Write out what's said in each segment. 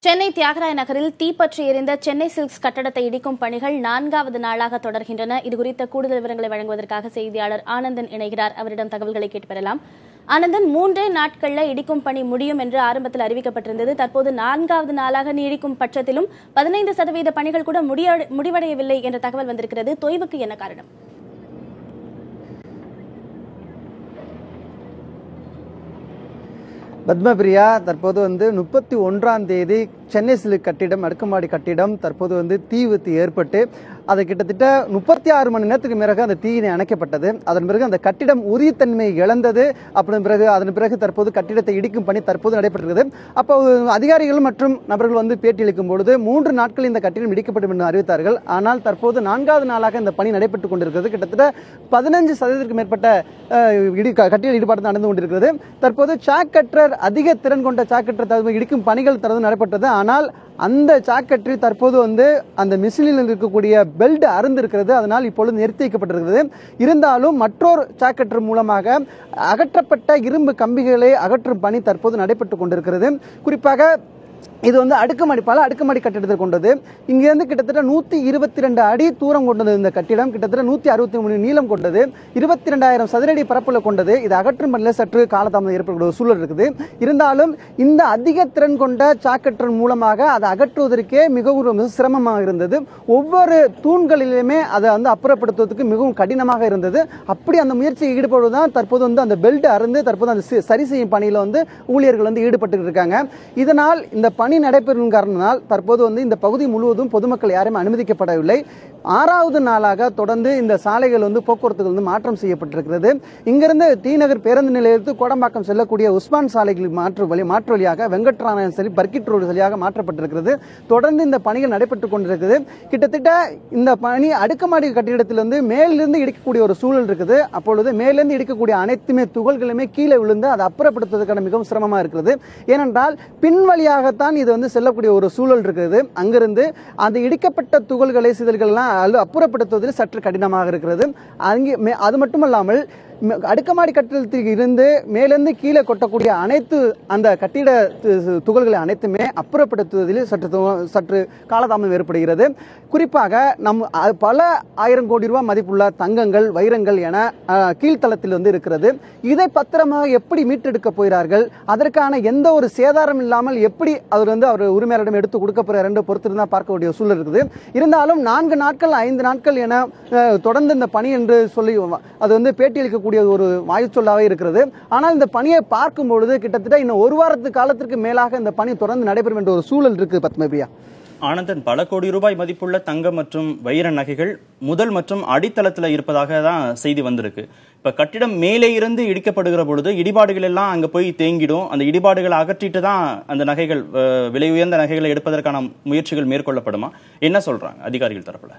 சென்னை தியாகராய நகரில் தீப்பற்றி எரிந்த சென்னை சில்க்ஸ் கட்டடத்தை இடிக்கும் பணிகள் 4வது நாளாக தொடர்கின்றன. இதுகுறித்த கூடுதல் விவரங்களை வழங்குவதற்காக செய்தியாளர் ஆனந்தன் இணைகிறார். அவரிடம் தகவல்களை கேட்டு பெறலாம். ஆனந்தன், 3 நாட்களில் இடிக்கும் பணி முடியும் என்று ஆரம்பத்தில் அறிவிக்கப்பட்டிருந்தது. தற்போது 4வது நாளாக நீடிக்கும் பட்சத்திலும் 15% பணிகள் கூட முடிவடையவில்லை என்ற தகவல் வந்திருக்கிறது. தொய்வுக்கு என்ன காரணம்? பத்மபிரியா, தற்போது 31ஆம் தேதி சென்னை சில்க் கட்டிடம், அடுக்குமாடி கட்டிடம் தற்போது தீ விபத்து ஏற்பட்டு அது கிட்டத்தட்ட 36 மணி நேரத்துக்கு பிறகு அந்த தீயினை அணைக்கப்பட்டது. அதன் பிறகு அந்த கட்டிடம் உறுதித்தன்மை இழந்தது. அதன் பிறகு தற்போது கட்டிடத்தை இடிக்கும் பணி தற்போது நடைபெற்றது. அப்போ அதிகாரிகள் மற்றும் நபர்கள் பேட்டியளிக்கும் பொழுது 3 நாட்கள் இந்த கட்டிடம் இடிக்கப்படும் என்று அறிவித்தார்கள். ஆனால் தற்போது 4வது நாளாக இந்த பணி நடைபெற்றுக் கொண்டிருக்கிறது. கிட்டத்தட்ட 15% மேற்பட்ட கட்டிட ஈடுபாடு நடந்து கொண்டிருக்கிறது. தற்போது சாக்கற்றர், அதிக திறன் கொண்ட சாக்கற்றர் இடிக்கும் பணிகள் தற்போது நடைபெற்றது. ஆனால் அந்த சாக்கற்றி தற்போது அந்த மிஷினில் இருக்கக்கூடிய பெல்ட் அறுந்திருக்கிறது. அதனால் இப்பொழுது நிறுத்தி வைக்கப்பட்டிருக்கிறது. இருந்தாலும் மற்றொரு சாக்கற்றர் மூலமாக அகற்றப்பட்ட இரும்பு கம்பிகளை அகற்றும் பணி தற்போது நடைபெற்றுக் கொண்டிருக்கிறது. குறிப்பாக இது அடுக்குமாடி, பல அடுக்குமாடி கட்டிடத்தை கொண்டது. இங்கிருந்து கிட்டத்தட்ட 122 அடி தூரம் கொண்டது. இந்த கட்டிடம் கிட்டத்தட்ட 163 நீளம் கொண்டது. 22,000 சதுரடி பரப்புல கொண்டது. இது அகற்றும் பணியில் சற்று காலதாமதம் ஏற்படக்கூடிய ஒரு சூழல் இருக்குது. இருந்தாலும் இந்த அதிக திறன் கொண்ட சாக்கற்றன் மூலமாக அதை அகற்றுவதற்கே மிகவும் சிரமமாக இருந்தது. ஒவ்வொரு தூண்களிலுமே அதை அப்புறப்படுத்துவதற்கு மிகவும் கடினமாக இருந்தது. அப்படி அந்த முயற்சியை ஈடுபடுவதுதான் தற்போது அந்த பெல்ட் அருந்து தற்போது அந்த சரி செய்யும் பணியில ஊழியர்கள் ஈடுபட்டு இருக்காங்க. இதனால் இந்த பணி நடைபெறும் காரணத்தினால் தற்போது இந்த பகுதி முழுவதும் பொதுமக்கள் யாரும் அனுமதிக்கப்படவில்லை. 6வது நாளாக தொடர்ந்து இந்த சாலைகள் போக்குவரத்துகள் மாற்றம் செய்யப்பட்டிருக்கிறது. இங்கிருந்து டி நகர் பேருந்து நிலையத்தில் கோடம்பாக்கம் செல்லக்கூடிய உஸ்மான் சாலைகள் மாற்று வழியாக வெங்கட்ராமன் சரி பர்கிட் ரோடு வழியாக மாற்றப்பட்டிருக்கிறது. தொடர்ந்து இந்த பணிகள் நடைபெற்றுக் கொண்டிருக்கிறது. கிட்டத்தட்ட இந்த பணி அடுக்குமாடி கட்டிடத்திலிருந்து மேலிருந்து இடிக்கக்கூடிய ஒரு சூழல் இருக்குது. அப்பொழுது மேலிருந்து இடிக்கக்கூடிய அனைத்துமே துகள்களுமே கீழே விழுந்து அதை அப்புறப்படுத்துவதற்கான மிகவும் சிரமமா இருக்கிறது. ஏனென்றால் பின் வழியாகத்தான் இது செல்லக்கூடிய ஒரு சூழல் இருக்கிறது. அங்கிருந்து அந்த இடிக்கப்பட்ட துகள்களை சிதல்கள் எல்லாம் அப்புறப்படுத்துவதில் சற்று கடினமாக இருக்கிறது. அது மட்டுமல்லாமல் அடுக்குமாடி கட்டிடத்தில் இருந்து மேலிருந்து கீழே கொட்டக்கூடிய அனைத்து அந்த கட்டிட துகள்களை அனைத்துமே அப்புறப்படுத்துவதில் சற்று காலதாமதம் ஏற்படுகிறது. குறிப்பாக பல 1000 கோடி ரூபாய் மதிப்புள்ள தங்கங்கள், வைரங்கள் என கீழ்த்தளத்தில் இருக்கிறது. இதை பத்திரமாக எப்படி மீட்டெடுக்க போகிறார்கள், அதற்கான எந்த ஒரு சேதாரம் இல்லாமல் எப்படி அவர் உரிமையாளரிடம் எடுத்து கொடுக்க போறார் என்று பொறுத்திருந்தா பார்க்கக்கூடிய சூழல் இருக்குது. இருந்தாலும் 4 நாட்கள் 5 நாட்கள் என தொடர்ந்து இந்த பணி என்று சொல்லி அது பேட்டியளிக்கக்கூடிய ஒரு வாயு சொல்லாவே இருக்கிறது. ஆனால் இந்த பணியை பார்க்கும் பொழுது கிட்டத்தட்ட இன்னும் 1 வாரத்து காலத்திற்கு மேலாக இந்த பணி தொடர்ந்து நடைபெறும் என்ற ஒரு சூழல் இருக்கு. பத்மபிரியா, ஆனந்தன், பல கோடி ரூபாய் மதிப்புள்ள தங்கம் மற்றும் வைர நகைகள் முதல் மற்றும் அடித்தளத்தில் இருப்பதாக தான் செய்தி வந்திருக்கு. இப்ப கட்டிடம் மேலே இருந்து இடிக்கப்படுகிற பொழுது இடிபாடுகள் எல்லாம் அங்க போய் தேங்கிடும். அந்த இடிபாடுகளை அகற்றிட்டு தான் அந்த நகைகள், விலை உயர்ந்த நகைகளை எடுப்பதற்கான முயற்சிகள் மேற்கொள்ளப்படுமா? என்ன சொல்றாங்க அதிகாரிகள் தரப்புல?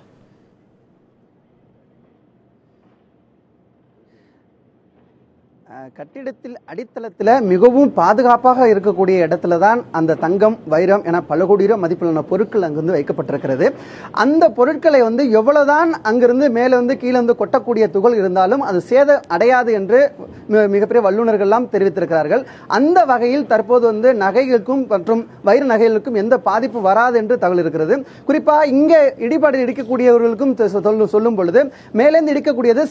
கட்டிடத்தில் அடித்தளத்தில் மிகவும் பாதுகாப்பாக இருக்கக்கூடிய இடத்துல தான் அந்த தங்கம், வைரம் என பல கோடி ரூபாய் மதிப்பிலான பொருட்கள் அங்கிருந்து வைக்கப்பட்டிருக்கிறது. அந்த பொருட்களை எவ்வளவுதான் அங்கிருந்து மேலே கீழே கொட்டக்கூடிய துகள் இருந்தாலும் அது சேதம் அடையாது என்று மிகப்பெரிய வல்லுநர்கள் எல்லாம் தெரிவித்திருக்கிறார்கள். அந்த வகையில் தற்போது நகைகளுக்கும் மற்றும் வைர நகைகளுக்கும் எந்த பாதிப்பு வராது என்று தகவல் இருக்கிறது. குறிப்பாக இங்கே இடிபாடு இடிக்கக்கூடியவர்களுக்கும் சொல்லும் பொழுது மேலேந்து இடிக்கக்கூடியது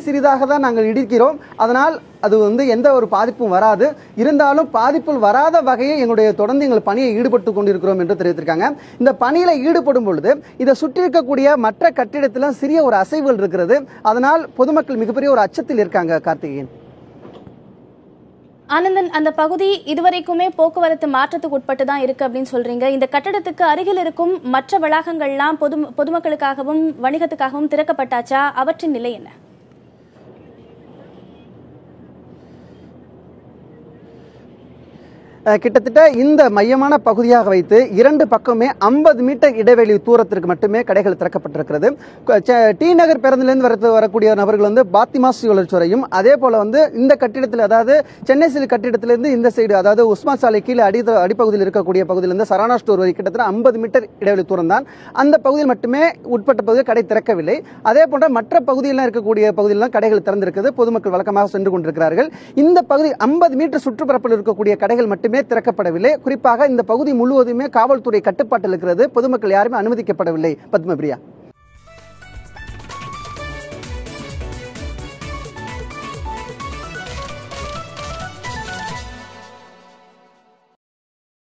சிறிதாக தான் நாங்கள் இடிக்கிறோம். அதனால் அது எந்த ஒரு பாதிப்பும் வராது. இருந்தாலும் பாதிப்புகள் வராத வகையில் எங்களுடைய தொடர்ந்து எங்கள் பணியை ஈடுபட்டு கொண்டிருக்கிறோம் என்று தெரிவித்திருக்காங்க. இந்த பணியில ஈடுபடும் பொழுது இதை சுற்றி இருக்கக்கூடிய மற்ற கட்டிடத்திலும் சிறிய ஒரு அசைவுகள் இருக்கிறது. அதனால் பொதுமக்கள் மிகப்பெரிய ஒரு அச்சத்தில் இருக்காங்க. கார்த்திகேயன், ஆனந்தன், அந்த பகுதி இதுவரைக்குமே போக்குவரத்து மாற்றத்துக்கு உட்பட்டு தான் இருக்கு அப்படின்னு சொல்றீங்க. இந்த கட்டடத்துக்கு அருகில் இருக்கும் மற்ற வளாகங்கள்லாம் பொதுமக்களுக்காகவும் வணிகத்துக்காகவும் திறக்கப்பட்டாச்சா? அவற்றின் நிலை என்ன? கிட்டத்தட்ட இந்த மையமான பகுதியாக வைத்து 2 பக்கமே 50 மீட்டர் இடைவெளி தூரத்திற்கு மட்டுமே கடைகள் திறக்கப்பட்டிருக்கிறது. டி நகர் பேருந்திலிருந்து வரக்கூடிய நபர்கள் பாத்திமா சுவரையும், அதே போல இந்த கட்டிடத்தில், அதாவது சென்னை சில்க் கட்டிடத்திலிருந்து இந்த சைடு, அதாவது உஸ்மான் சாலை கீழே அடிப்பகுதியில் இருக்கக்கூடிய பகுதியிலிருந்து சரவணா ஸ்டோர் வரை கிட்டத்தட்ட 50 மீட்டர் இடைவெளி தூரம் தான். அந்த பகுதியில் மட்டுமே உட்பட்ட பகுதியில் கடை திறக்கவில்லை. அதே போன்ற மற்ற பகுதியில் இருக்கக்கூடிய பகுதியில் கடைகள் திறந்திருக்கிறது. பொதுமக்கள் வழக்கமாக சென்று கொண்டிருக்கிறார்கள். இந்த பகுதி 50 மீட்டர் சுற்றுப்பரப்பில் இருக்கக்கூடிய கடைகள் மட்டுமே எதுவுமே திறக்கப்படவில்லை. குறிப்பாக இந்த பகுதி முழுவதுமே காவல்துறை கட்டுப்பாட்டில் இருக்கிறது. பொதுமக்கள் யாருமே அனுமதிக்கப்படவில்லை. பத்மபிரியா.